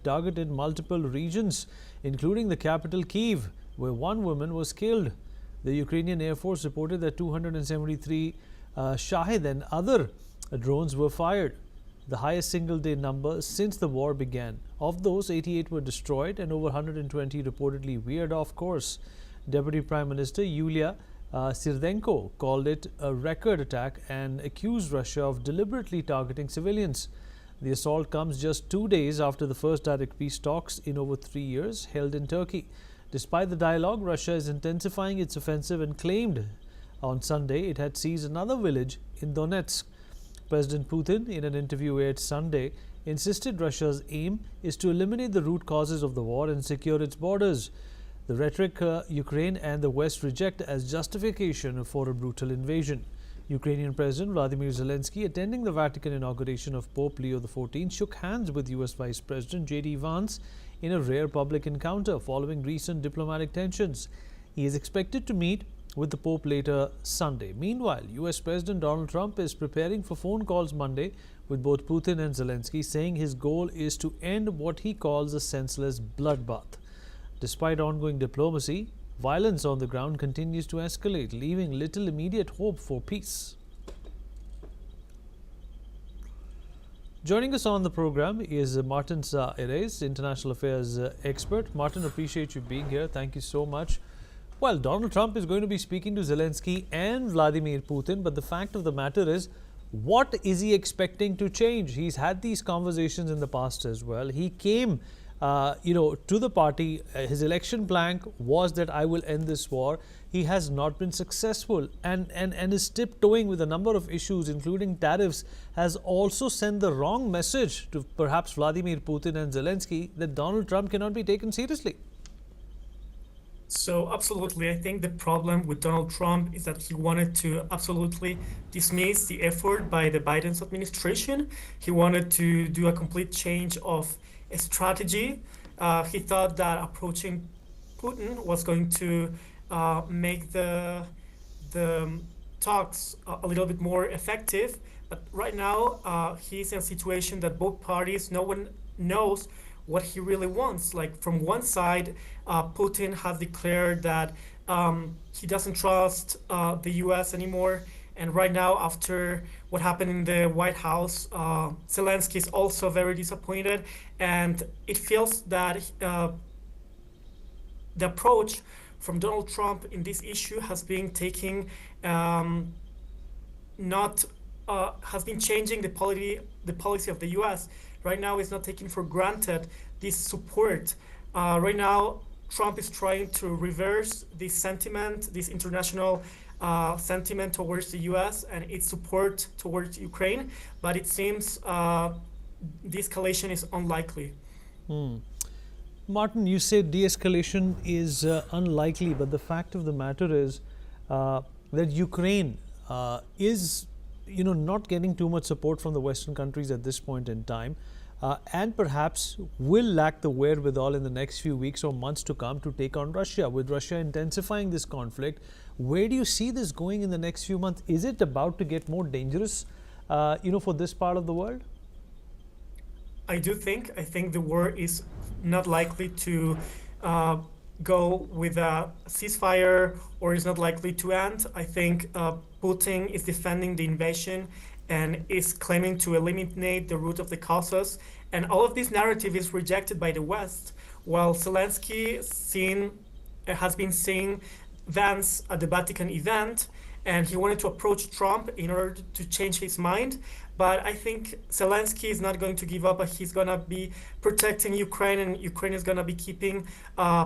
targeted multiple regions, including the capital Kyiv, where one woman was killed. The Ukrainian Air Force reported that 273 Shahid and other drones were fired, the highest single-day number since the war began. Of those, 88 were destroyed and over 120 reportedly veered off course. Deputy Prime Minister Yulia Sirdenko called it a record attack and accused Russia of deliberately targeting civilians. The assault comes just 2 days after the first direct peace talks in over 3 years held in Turkey. Despite the dialogue, Russia is intensifying its offensive and claimed on Sunday it had seized another village in Donetsk. President Putin, in an interview aired Sunday, insisted Russia's aim is to eliminate the root causes of the war and secure its borders. The rhetoric Ukraine and the West reject as justification for a brutal invasion. Ukrainian President Vladimir Zelensky, attending the Vatican inauguration of Pope Leo XIV, shook hands with US Vice President J.D. Vance in a rare public encounter following recent diplomatic tensions. He is expected to meet with the Pope later Sunday. Meanwhile, US President Donald Trump is preparing for phone calls Monday with both Putin and Zelensky, saying his goal is to end what he calls a senseless bloodbath. Despite ongoing diplomacy, violence on the ground continues to escalate, leaving little immediate hope for peace. Joining us on the program is Martin Erez, international affairs expert. Martin, appreciate you being here. Thank you so much. Well, Donald Trump is going to be speaking to Zelensky and Vladimir Putin, but the fact of the matter is, what is he expecting to change? He's had these conversations in the past as well. He came to the party. His election plank was that I will end this war. He has not been successful and is tiptoeing with a number of issues, including tariffs, has also sent the wrong message to perhaps Vladimir Putin and Zelensky that Donald Trump cannot be taken seriously. So absolutely, I think the problem with Donald Trump is that he wanted to absolutely dismiss the effort by the Biden administration. He wanted to do a complete change of a strategy. He thought that approaching Putin was going to make the talks a little bit more effective. But right now, he's in a situation that both parties, no one knows what he really wants. Like from one side, Putin has declared that he doesn't trust the US anymore. And right now, after what happened in the White House, Zelensky is also very disappointed. And it feels that the approach from Donald Trump in this issue has been taking has been changing the policy of the US. Right now, it's not taking for granted this support. Right now, Trump is trying to reverse this sentiment, this international sentiment towards the US and its support towards Ukraine, but it seems de-escalation is unlikely. Martin, you said de-escalation is unlikely, but the fact of the matter is that Ukraine is not getting too much support from the Western countries at this point in time, and perhaps will lack the wherewithal in the next few weeks or months to come to take on Russia. With Russia intensifying this conflict, where do you see this going in the next few months? Is it about to get more dangerous, for this part of the world? I think the war is not likely to go with a ceasefire, or is not likely to end. I think Putin is defending the invasion and is claiming to eliminate the root of the causes. And all of this narrative is rejected by the West, while Zelensky has been seeing Vance at the Vatican event, and he wanted to approach Trump in order to change his mind. But I think Zelensky is not going to give up, but he's going to be protecting Ukraine, and Ukraine is going to be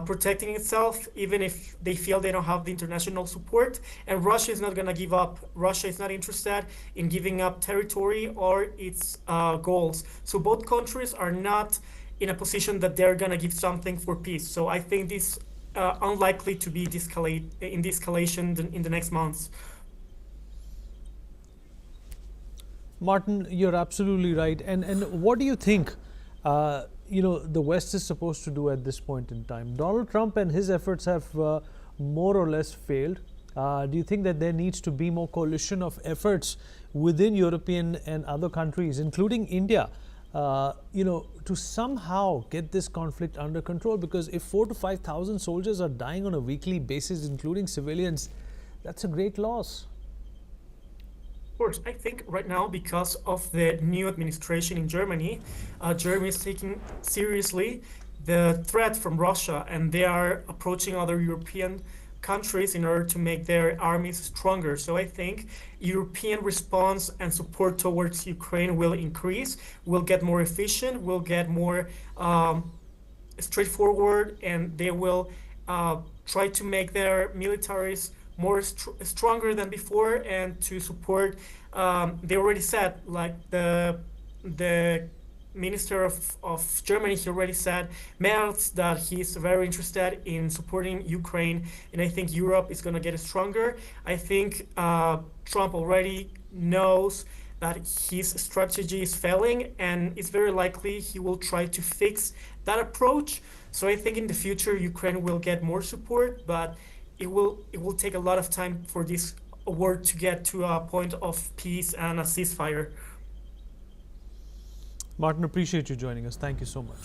protecting itself, even if they feel they don't have the international support. And Russia is not going to give up. Russia is not interested in giving up territory or its goals. So both countries are not in a position that they're going to give something for peace. So I think this unlikely to be de-escalation in the next months. Martin, you're absolutely right. And what do you think, the West is supposed to do at this point in time? Donald Trump and his efforts have more or less failed. Do you think that there needs to be more coalition of efforts within European and other countries, including India, to somehow get this conflict under control. Because if 4,000 to 5,000 soldiers are dying on a weekly basis, including civilians, that's a great loss. Of course, I think right now, because of the new administration in Germany, Germany is taking seriously the threat from Russia, and they are approaching other European countries in order to make their armies stronger. So I think European response and support towards Ukraine will increase, will get more efficient, will get more straightforward, and they will try to make their militaries more stronger than before, and to support. They already said, like the minister of Germany, he already said, Merz, that he's very interested in supporting Ukraine, and I think Europe is going to get stronger. I think Trump already knows that his strategy is failing, and it's very likely he will try to fix that approach. So I think in the future Ukraine will get more support, but it will take a lot of time for this war to get to a point of peace and a ceasefire. Martin, appreciate you joining us. Thank you so much.